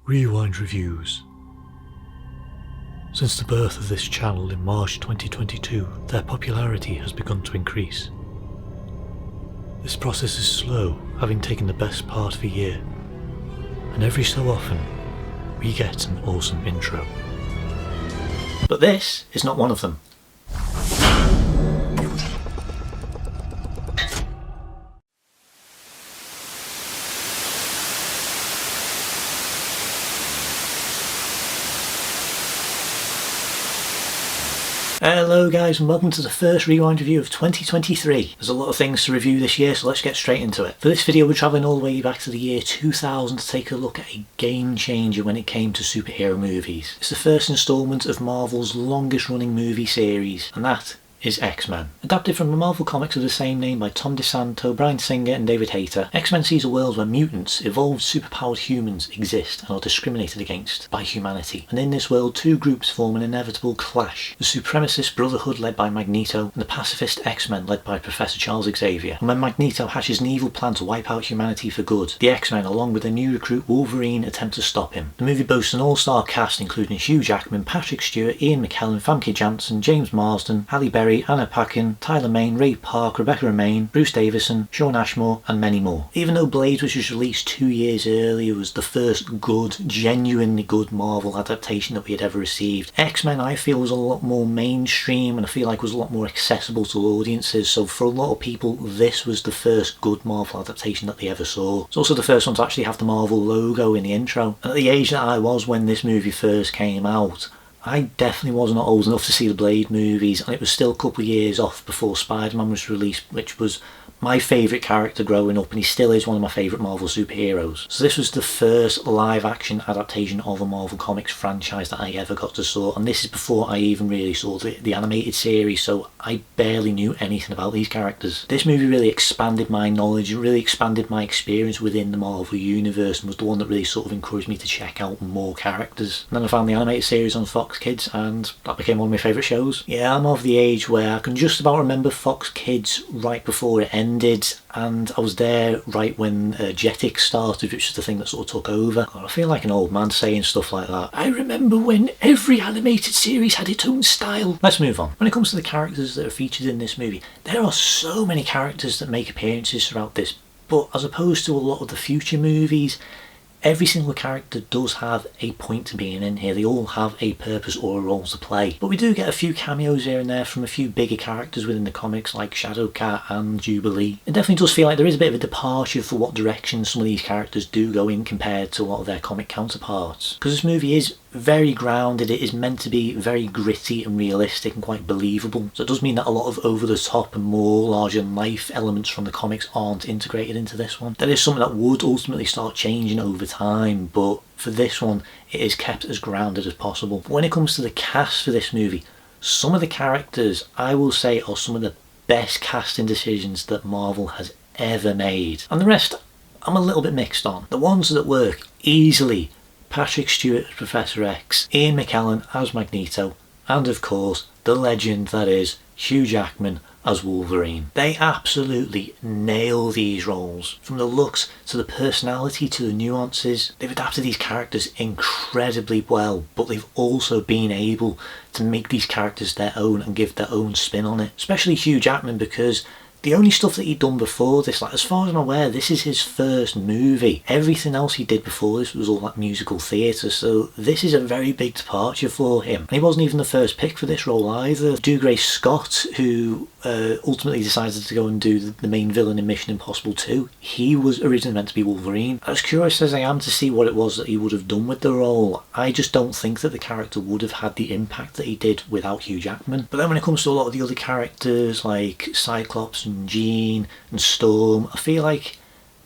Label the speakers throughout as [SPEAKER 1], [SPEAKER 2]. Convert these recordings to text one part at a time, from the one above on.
[SPEAKER 1] Rewind Reviews. Since the birth of this channel in March 2022, their popularity has begun to increase. This process is slow, having taken the best part of a year, and every so often, we get an awesome intro. But this is not one of them. Hello guys, and welcome to the first Rewind review of 2023. There's a lot of things to review this year, so let's get straight into it. For this video we're travelling all the way back to the year 2000 to take a look at a game changer when it came to superhero movies. It's the first instalment of Marvel's longest running movie series, and that is X-Men. Adapted from the Marvel comics of the same name by Tom DeSanto, Bryan Singer and David Hayter, X-Men sees a world where mutants, evolved superpowered humans, exist and are discriminated against by humanity. And in this world, two groups form an inevitable clash. The supremacist Brotherhood led by Magneto and the pacifist X-Men led by Professor Charles Xavier. And when Magneto hatches an evil plan to wipe out humanity for good, the X-Men along with their new recruit Wolverine attempt to stop him. The movie boasts an all-star cast including Hugh Jackman, Patrick Stewart, Ian McKellen, Famke Janssen, James Marsden, Halle Berry, Anna Paquin, Tyler Mane, Ray Park, Rebecca Romaine, Bruce Davison, Shawn Ashmore and many more. Even though Blade, which was released 2 years earlier, was the first good, genuinely good Marvel adaptation that we had ever received, X-Men I feel was a lot more mainstream and I feel like was a lot more accessible to audiences, so for a lot of people this was the first good Marvel adaptation that they ever saw. It's also the first one to actually have the Marvel logo in the intro, and at the age that I was when this movie first came out, I definitely was not old enough to see the Blade movies, and it was still a couple of years off before Spider-Man was released, which was my favourite character growing up, and he still is one of my favourite Marvel superheroes. So this was the first live action adaptation of a Marvel Comics franchise that I ever got to saw, and this is before I even really saw the animated series, so I barely knew anything about these characters. This movie really expanded my knowledge, it really expanded my experience within the Marvel universe, and was the one that really sort of encouraged me to check out more characters. And then I found the animated series on Fox Kids, and that became one of my favourite shows. Yeah, I'm of the age where I can just about remember Fox Kids right before it ended, and I was there right when Jetix started, which is the thing that sort of took over. I feel like an old man saying stuff like that. I remember when every animated series had its own style. Let's move on. When it comes to the characters that are featured in this movie, there are so many characters that make appearances throughout this, but as opposed to a lot of the future movies, every single character does have a point to being in here. They all have a purpose or a role to play. But we do get a few cameos here and there from a few bigger characters within the comics like Shadowcat and Jubilee. It definitely does feel like there is a bit of a departure for what direction some of these characters do go in compared to a lot of their comic counterparts. Because this movie is very grounded, it is meant to be very gritty and realistic and quite believable. So it does mean that a lot of over the top and more larger than life elements from the comics aren't integrated into this one. That is something that would ultimately start changing over time, but for this one it is kept as grounded as possible. But when it comes to the cast for this movie, some of the characters I will say are some of the best casting decisions that Marvel has ever made. And the rest I'm a little bit mixed on. The ones that work easily: Patrick Stewart as Professor X, Ian McKellen as Magneto, and of course the legend that is Hugh Jackman as Wolverine. They absolutely nail these roles. From the looks to the personality to the nuances, they've adapted these characters incredibly well, but they've also been able to make these characters their own and give their own spin on it. Especially Hugh Jackman, because the only stuff that he'd done before this, like as far as I'm aware, this is his first movie. Everything else he did before this was all like musical theatre, so this is a very big departure for him. And he wasn't even the first pick for this role either. Dougray Scott, who ultimately decided to go and do the main villain in Mission Impossible 2, he was originally meant to be Wolverine. As curious as I am to see what it was that he would have done with the role, I just don't think that the character would have had the impact that he did without Hugh Jackman. But then when it comes to a lot of the other characters like Cyclops and Jean and Storm, I feel like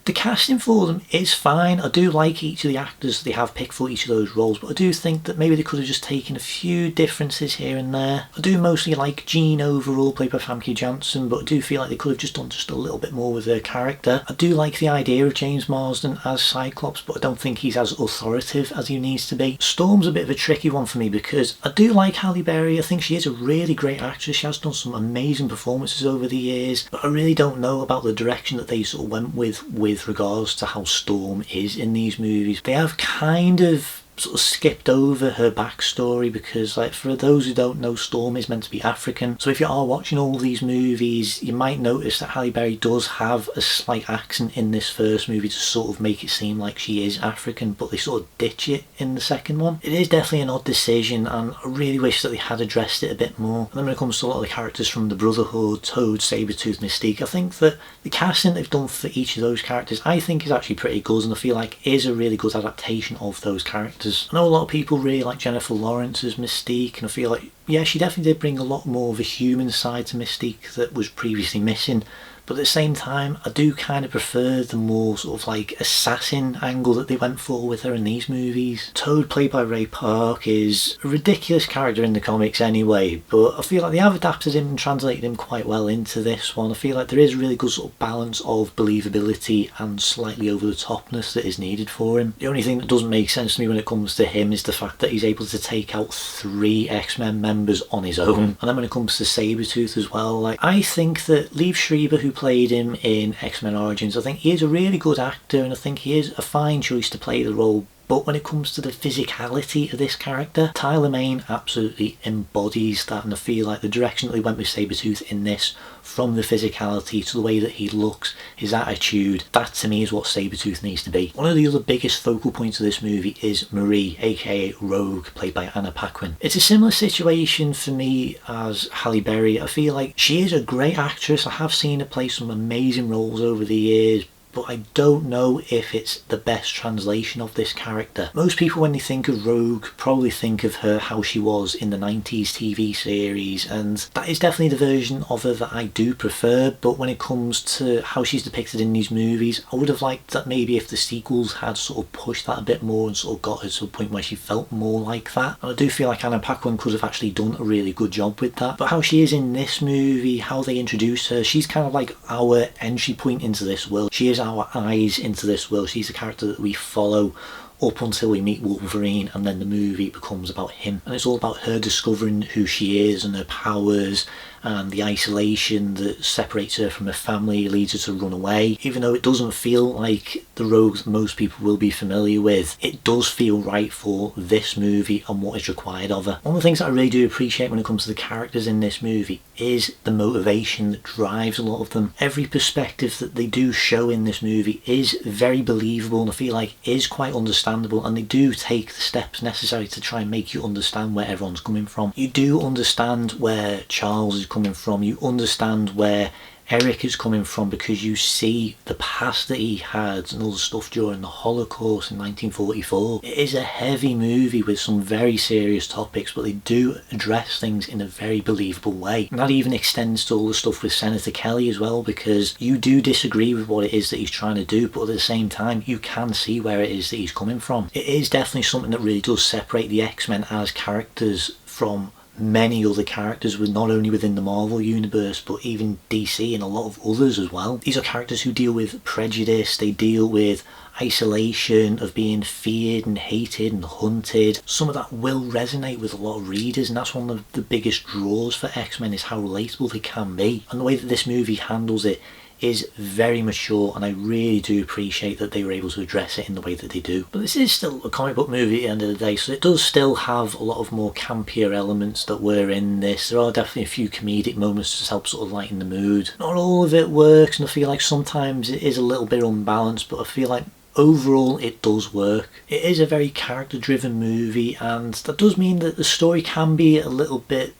[SPEAKER 1] the casting for them is fine. I do like each of the actors that they have picked for each of those roles, but I do think that maybe they could have just taken a few differences here and there. I do mostly like Jean overall, played by Famke Janssen, but I do feel like they could have just done just a little bit more with her character. I do like the idea of James Marsden as Cyclops, but I don't think he's as authoritative as he needs to be. Storm's a bit of a tricky one for me because I do like Halle Berry. I think she is a really great actress. She has done some amazing performances over the years, but I really don't know about the direction that they sort of went with with regards to how Storm is in these movies. They have kind of sort of skipped over her backstory because, like, for those who don't know, Storm is meant to be African. So if you are watching all these movies, you might notice that Halle Berry does have a slight accent in this first movie to sort of make it seem like she is African, but they sort of ditch it in the second one. It is definitely an odd decision, and I really wish that they had addressed it a bit more. And then when it comes to a lot of the characters from the Brotherhood, Toad, Sabertooth, Mystique, I think that the casting they've done for each of those characters I think is actually pretty good, and I feel like is a really good adaptation of those characters. I know a lot of people really like Jennifer Lawrence as Mystique, and I feel like, yeah, she definitely did bring a lot more of a human side to Mystique that was previously missing. But at the same time, I do kind of prefer the more sort of like assassin angle that they went for with her in these movies. Toad, played by Ray Park, is a ridiculous character in the comics anyway, but I feel like they have adapted him and translated him quite well into this one. I feel like there is a really good sort of balance of believability and slightly over the topness that is needed for him. The only thing that doesn't make sense to me when it comes to him is the fact that he's able to take out 3 X-Men members on his own. And then when it comes to Sabertooth as well, like, I think that Liev Schreiber, who played him in X-Men Origins, I think he is a really good actor, and I think he is a fine choice to play the role. But when it comes to the physicality of this character, Tyler Mane absolutely embodies that, and I feel like the direction that they went with Sabertooth in this, from the physicality to the way that he looks, his attitude, that to me is what Sabertooth needs to be. One of the other biggest focal points of this movie is Marie, aka Rogue, played by Anna Paquin. It's a similar situation for me as Halle Berry. I feel like she is a great actress. I have seen her play some amazing roles over the years, but I don't know if it's the best translation of this character. Most people, when they think of Rogue, probably think of her how she was in the 90s TV series, and that is definitely the version of her that I do prefer. But when it comes to how she's depicted in these movies, I would have liked that maybe if the sequels had sort of pushed that a bit more and sort of got her to a point where she felt more like that. And I do feel like Anna Paquin could have actually done a really good job with that. But how she is in this movie, how they introduce her, she's kind of like our entry point into this world. She is our eyes into this world. She's a character that we follow up until we meet Wolverine, and then the movie becomes about him, and it's all about her discovering who she is and her powers, and the isolation that separates her from her family leads her to run away. Even though it doesn't feel like the Rogue that most people will be familiar with, it does feel right for this movie and what is required of her. One of the things that I really do appreciate when it comes to the characters in this movie is the motivation that drives a lot of them. Every perspective that they do show in this movie is very believable, and I feel like is quite understandable, and they do take the steps necessary to try and make you understand where everyone's coming from. You do understand where Charles is coming from, you understand where Eric is coming from, because you see the past that he had and all the stuff during the Holocaust in 1944. It is a heavy movie with some very serious topics, but they do address things in a very believable way. And that even extends to all the stuff with Senator Kelly as well, because you do disagree with what it is that he's trying to do, but at the same time you can see where it is that he's coming from. It is definitely something that really does separate the X-Men as characters from many other characters, with not only within the Marvel universe but even DC and a lot of others as well. These are characters who deal with prejudice, they deal with isolation, of being feared and hated and hunted. Some of that will resonate with a lot of readers, and that's one of the biggest draws for X-Men, is how relatable they can be. And the way that this movie handles it is very mature, and I really do appreciate that they were able to address it in the way that they do. But this is still a comic book movie at the end of the day, so it does still have a lot of more campier elements that were in this. There are definitely a few comedic moments to help sort of lighten the mood. Not all of it works, and I feel like sometimes it is a little bit unbalanced, but I feel like overall it does work. It is a very character driven movie, and that does mean that the story can be a little bit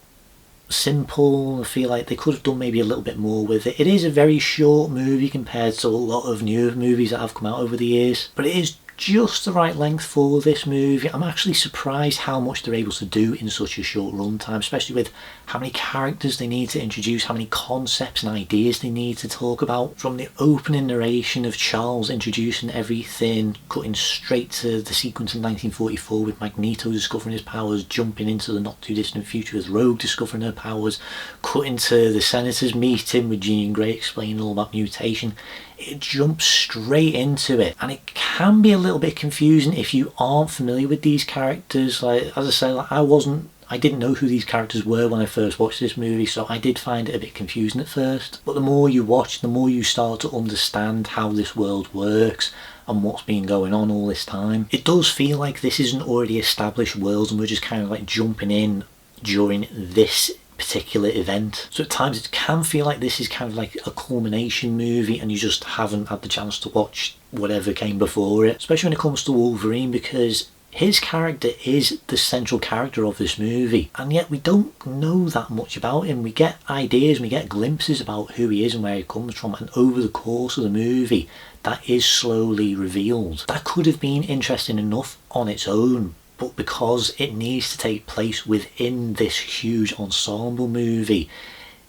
[SPEAKER 1] simple. I feel like they could have done maybe a little bit more with it. It is a very short movie compared to a lot of newer movies that have come out over the years, but it is just the right length for this movie. I'm actually surprised how much they're able to do in such a short run time, especially with how many characters they need to introduce, how many concepts and ideas they need to talk about. From the opening narration of Charles introducing everything, cutting straight to the sequence in 1944 with Magneto discovering his powers, jumping into the not too distant future with Rogue discovering her powers, cutting to the Senator's meeting with Jean Grey explaining all about mutation. It jumps straight into it, and it can be a little bit confusing if you aren't familiar with these characters. Like, as I say, like, I wasn't I didn't know who these characters were when I first watched this movie, so I did find it a bit confusing at first. But the more you watch, the more you start to understand how this world works and what's been going on all this time. It does feel like this is an already established world and we're just kind of like jumping in during this particular event. So at times it can feel like this is kind of like a culmination movie and you just haven't had the chance to watch whatever came before it, especially when it comes to Wolverine, because his character is the central character of this movie, and yet we don't know that much about him. We get ideas, we get glimpses about who he is and where he comes from, and over the course of the movie that is slowly revealed. That could have been interesting enough on its own, but because it needs to take place within this huge ensemble movie,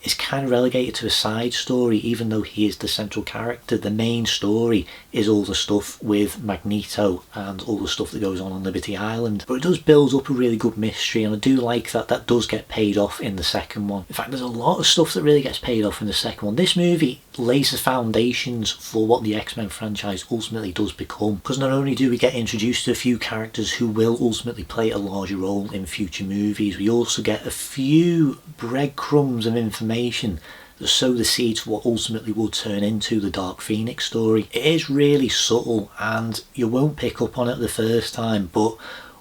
[SPEAKER 1] it's kind of relegated to a side story. Even though he is the central character, the main story is all the stuff with Magneto and all the stuff that goes on Liberty Island. But it does build up a really good mystery, and I do like that that does get paid off in the second one. In fact, there's a lot of stuff that really gets paid off in the second one. This movie lays the foundations for what the X-Men franchise ultimately does become, because not only do we get introduced to a few characters who will ultimately play a larger role in future movies, we also get a few breadcrumbs of information that sow the seeds for what ultimately will turn into the Dark Phoenix story. It is really subtle and you won't pick up on it the first time, but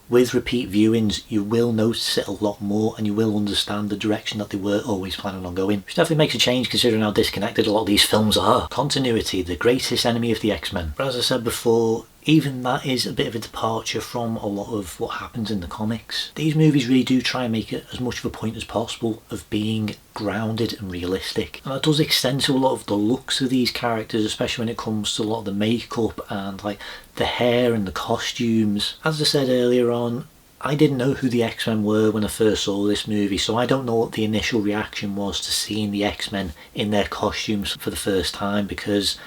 [SPEAKER 1] with repeat viewings you will notice it a lot more and you will understand the direction that they were always planning on going, which definitely makes a change considering how disconnected a lot of these films are. Continuity, the greatest enemy of the X-Men. But as I said before, even that is a bit of a departure from a lot of what happens in the comics. These movies really do try and make it as much of a point as possible of being grounded and realistic, and that does extend to a lot of the looks of these characters, especially when it comes to a lot of the makeup and like the hair and the costumes. As I said earlier on, I didn't know who the X-Men were when I first saw this movie, so I don't know what the initial reaction was to seeing the X-Men in their costumes for the first time, because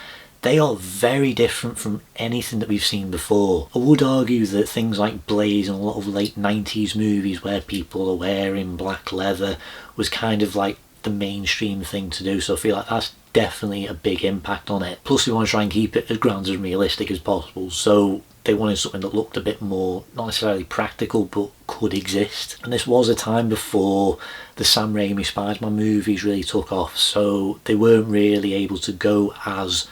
[SPEAKER 1] they are very different from anything that we've seen before. I would argue that things like Blaze and a lot of late 90s movies where people are wearing black leather was kind of like the mainstream thing to do, so I feel like that's definitely a big impact on it. Plus we want to try and keep it as grounded and realistic as possible, so they wanted something that looked a bit more, not necessarily practical, but could exist. And this was a time before the Sam Raimi Spider-Man movies really took off, so they weren't really able to go as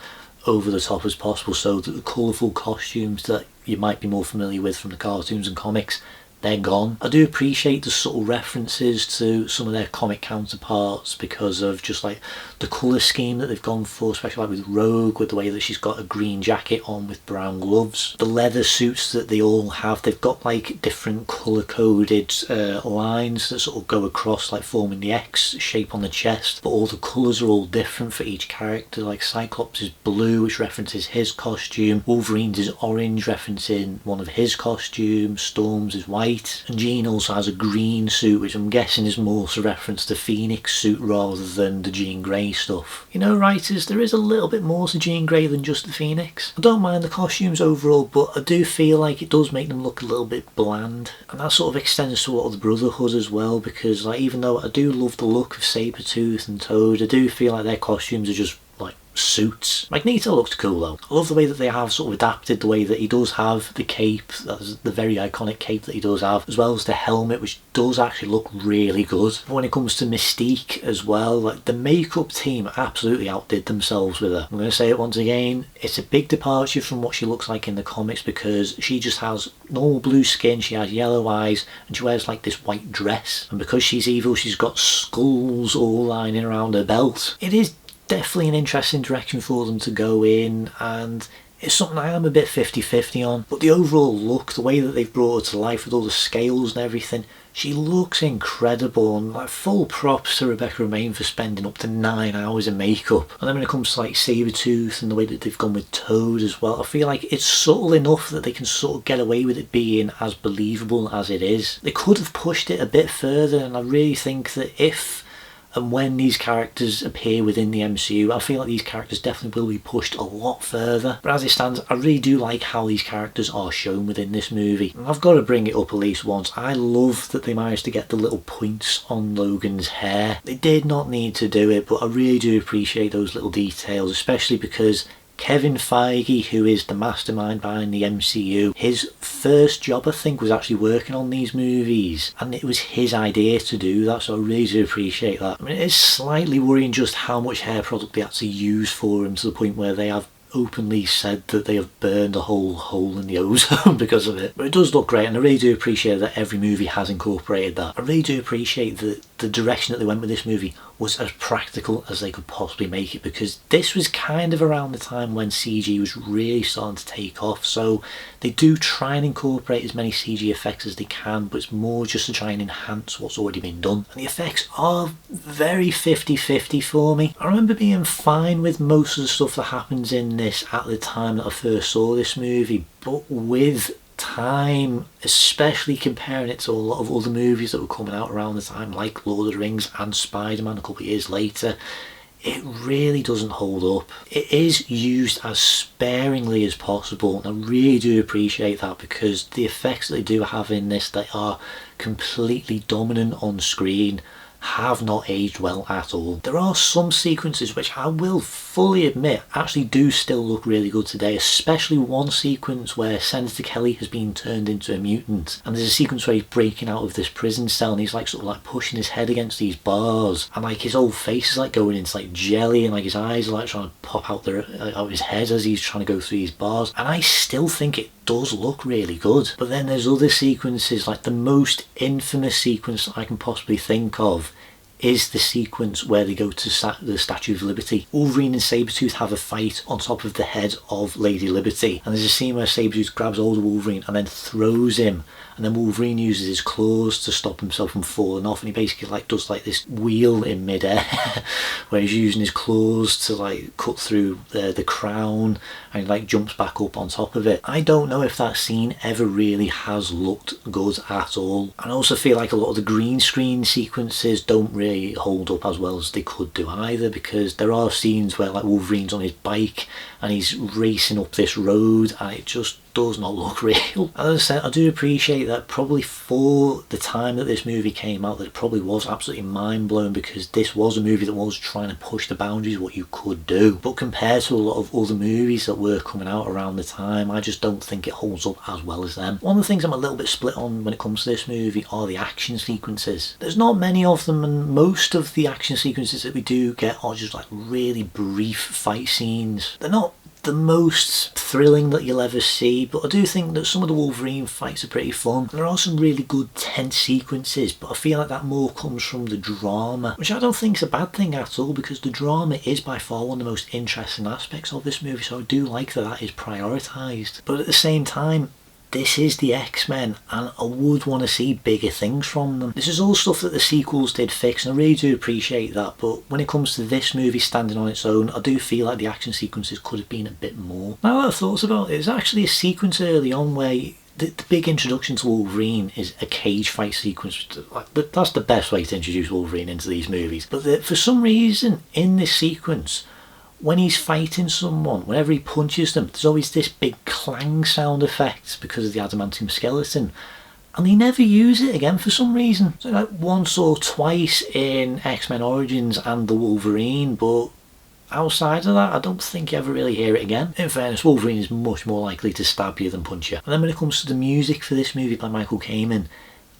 [SPEAKER 1] over the top as possible, so that the colourful costumes that you might be more familiar with from the cartoons and comics, they're gone. I do appreciate the subtle references to some of their comic counterparts because of just like the colour scheme that they've gone for, especially like with Rogue, with the way that she's got a green jacket on with brown gloves. The leather suits that they all have, they've got like different colour coded lines that sort of go across, like forming the X shape on the chest, but all the colours are all different for each character. Like Cyclops is blue, which references his costume, Wolverine's is orange, referencing one of his costumes, Storm's is white, and Jean also has a green suit, which I'm guessing is more to reference the Phoenix suit rather than the Jean Grey stuff. You know, writers, there is a little bit more to Jean Grey than just the Phoenix. I don't mind the costumes overall, but I do feel like it does make them look a little bit bland, and that sort of extends to a lot of the Brotherhood as well, because like even though I do love the look of Sabertooth and Toad, I do feel like their costumes are just like suits. Magneto looks cool though. I love the way that they have sort of adapted the way that he does have the cape, that's the very iconic cape that he does have, as well as the helmet, which does actually look really good. But when it comes to Mystique as well, like the makeup team absolutely outdid themselves with her. I'm going to say it once again, it's a big departure from what she looks like in the comics, because she just has normal blue skin, she has yellow eyes, and she wears like this white dress, and because she's evil she's got skulls all lining around her belt. It is definitely an interesting direction for them to go in, and it's something I am a bit 50-50 on, but the overall look, the way that they've brought her to life with all the scales and everything, she looks incredible, and like full props to Rebecca Romijn for spending up to 9 hours in makeup. And then when it comes to like Sabretooth and the way that they've gone with Toad as well, I feel like it's subtle enough that they can sort of get away with it being as believable as it is. They could have pushed it a bit further, and I really think that if and when these characters appear within the MCU, I feel like these characters definitely will be pushed a lot further. But as it stands, I really do like how these characters are shown within this movie. And I've got to bring it up at least once. I love that they managed to get the little points on Logan's hair. They did not need to do it, but I really do appreciate those little details, especially because Kevin Feige, who is the mastermind behind the MCU, his first job I think was actually working on these movies, and it was his idea to do that, so I really do appreciate that. I mean, it is slightly worrying just how much hair product they actually use for him, to the point where they have openly said that they have burned a whole hole in the ozone because of it. But it does look great, and I really do appreciate that every movie has incorporated that. I really do appreciate that the direction that they went with this movie was as practical as they could possibly make it, because this was kind of around the time when CG was really starting to take off, so they do try and incorporate as many CG effects as they can, but it's more just to try and enhance what's already been done. And the effects are very 50-50 for me. I remember being fine with most of the stuff that happens in this at the time that I first saw this movie, but with time, especially comparing it to a lot of other movies that were coming out around the time, like Lord of the Rings and Spider-Man a couple of years later, it really doesn't hold up. It is used as sparingly as possible, and I really do appreciate that, because the effects that they do have in this that are completely dominant on screen have not aged well at all. There are some sequences which I will fully admit actually do still look really good today, especially one sequence where Senator Kelly has been turned into a mutant, and there's a sequence where he's breaking out of this prison cell and he's like sort of like pushing his head against these bars, and like his whole face is like going into like jelly, and like his eyes are like trying to pop out of his head as he's trying to go through these bars, and I still think it does look really good. But then there's other sequences, like the most infamous sequence that I can possibly think of is the sequence where they go to the Statue of Liberty. Wolverine and Sabertooth have a fight on top of the head of Lady Liberty, and there's a scene where Sabertooth grabs hold of Wolverine and then throws him, and then Wolverine uses his claws to stop himself from falling off, and he basically like does like this wheel in midair where he's using his claws to like cut through the crown, and he like jumps back up on top of it. I don't know if that scene ever really has looked good at all. I also feel like a lot of the green screen sequences don't really hold up as well as they could do either, because there are scenes where like Wolverine's on his bike and he's racing up this road, and it just does not look real. As I said, I do appreciate that probably for the time that this movie came out, that it probably was absolutely mind-blowing, because this was a movie that was trying to push the boundaries of what you could do. But compared to a lot of other movies that were coming out around the time, I just don't think it holds up as well as them. One of the things I'm a little bit split on when it comes to this movie are the action sequences. There's not many of them, and most of the action sequences that we do get are just like really brief fight scenes. They're not the most thrilling that you'll ever see, but I do think that some of the Wolverine fights are pretty fun. There are some really good tense sequences, but I feel like that more comes from the drama, which I don't think is a bad thing at all, because the drama is by far one of the most interesting aspects of this movie, so I do like that that is prioritised. But at the same time, this is the X-Men, and I would want to see bigger things from them. This is all stuff that the sequels did fix, and I really do appreciate that, but when it comes to this movie standing on its own, I do feel like the action sequences could have been a bit more. Now that I've thought about it, there's actually a sequence early on where the big introduction to Wolverine is a cage fight sequence. That's the best way to introduce Wolverine into these movies. But for some reason, in this sequence, when he's fighting someone, whenever he punches them, there's always this big clang sound effect because of the adamantium skeleton, and they never use it again for some reason. So like once or twice in X-Men Origins and the Wolverine, but outside of that I don't think you ever really hear it again. In fairness, Wolverine is much more likely to stab you than punch you. And then when it comes to the music for this movie by Michael Kamen,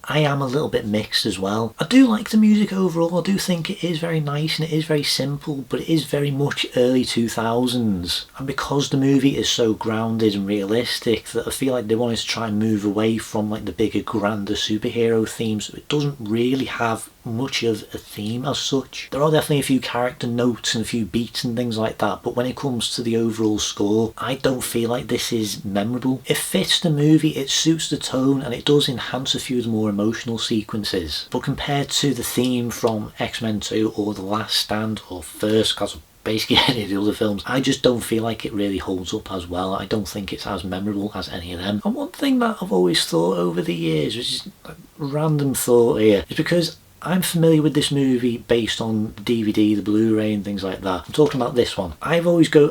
[SPEAKER 1] I am a little bit mixed as well. I do like the music overall. I do think it is very nice and it is very simple, but it is very much early 2000s. And because the movie is so grounded and realistic, that I feel like they wanted to try and move away from like the bigger, grander superhero themes. So it doesn't really have much of a theme as such. There are definitely a few character notes and a few beats and things like that, but when it comes to the overall score, I don't feel like this is memorable. It fits the movie, it suits the tone, and it does enhance a few of the more emotional sequences. But compared to the theme from X-Men 2 or The Last Stand or First, because basically any of the other films, I just don't feel like it really holds up as well. I don't think it's as memorable as any of them. And one thing that I've always thought over the years, which is a random thought here, is because I'm familiar with this movie based on the DVD, the Blu-ray and things like that. I'm talking about this one. I always go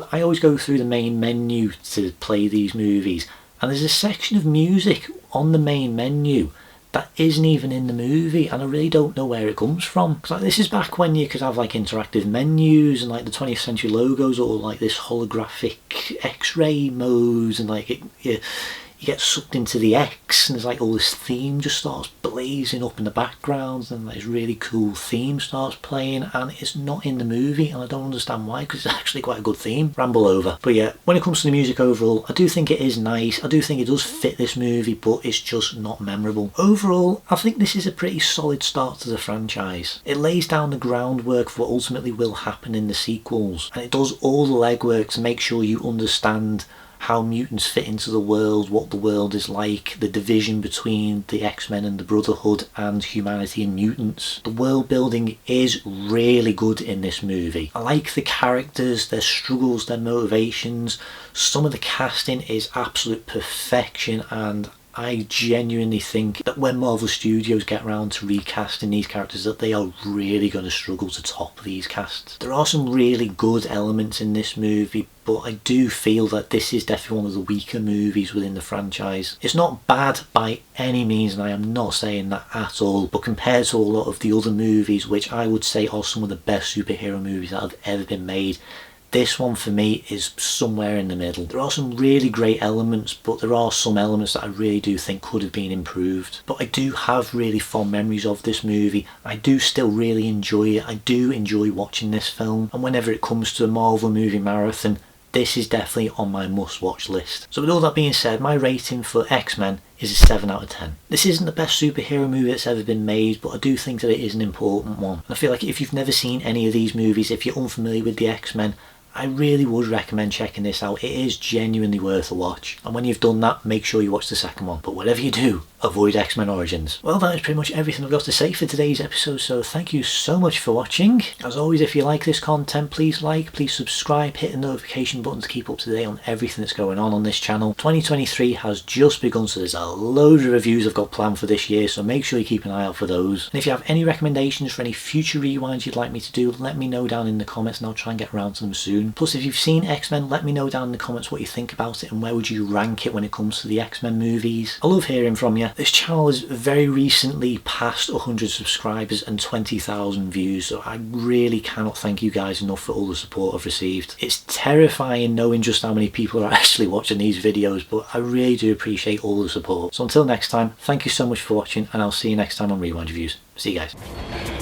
[SPEAKER 1] through the main menu to play these movies, and there's a section of music on the main menu that isn't even in the movie, and I really don't know where it comes from. Because like, this is back when you could have like interactive menus and like the 20th century logos, or like this holographic X-ray modes, and like you get sucked into the X, and there's like all this theme just starts blazing up in the background, and this really cool theme starts playing, and it's not in the movie, and I don't understand why, because it's actually quite a good theme. Ramble over. But yeah, when it comes to the music overall, I do think it is nice. I do think it does fit this movie, but it's just not memorable. Overall, I think this is a pretty solid start to the franchise. It lays down the groundwork for what ultimately will happen in the sequels, and it does all the legwork to make sure you understand how mutants fit into the world, what the world is like, the division between the X-Men and the Brotherhood and humanity and mutants. The world building is really good in this movie. I like the characters, their struggles, their motivations. Some of the casting is absolute perfection, and I genuinely think that when Marvel Studios get around to recasting these characters, that they are really going to struggle to top these casts. There are some really good elements in this movie, but I do feel that this is definitely one of the weaker movies within the franchise. It's not bad by any means, and I am not saying that at all, but compared to a lot of the other movies, which I would say are some of the best superhero movies that have ever been made, this one for me is somewhere in the middle. There are some really great elements, but there are some elements that I really do think could have been improved. But I do have really fond memories of this movie. I do still really enjoy it. I do enjoy watching this film, and whenever it comes to a Marvel movie marathon, this is definitely on my must-watch list. So with all that being said, my rating for X-Men is a 7 out of 10. This isn't the best superhero movie that's ever been made, but I do think that it is an important one. And I feel like if you've never seen any of these movies, if you're unfamiliar with the X-Men, I really would recommend checking this out. It is genuinely worth a watch. And when you've done that, make sure you watch the second one. But whatever you do, avoid X-Men Origins. Well, that is pretty much everything I've got to say for today's episode, so thank you so much for watching. As always, if you like this content, please like, please subscribe, hit the notification button to keep up to date on everything that's going on this channel. 2023 has just begun, so there's a load of reviews I've got planned for this year, so make sure you keep an eye out for those. And if you have any recommendations for any future rewinds you'd like me to do, let me know down in the comments and I'll try and get around to them soon. Plus, if you've seen X-Men, let me know down in the comments what you think about it and where would you rank it when it comes to the X-Men movies. I love hearing from you. This channel has very recently passed 100 subscribers and 20,000 views, so I really cannot thank you guys enough for all the support I've received. It's terrifying knowing just how many people are actually watching these videos, but I really do appreciate all the support. So until next time, thank you so much for watching, and I'll see you next time on Rewind Reviews. See you guys.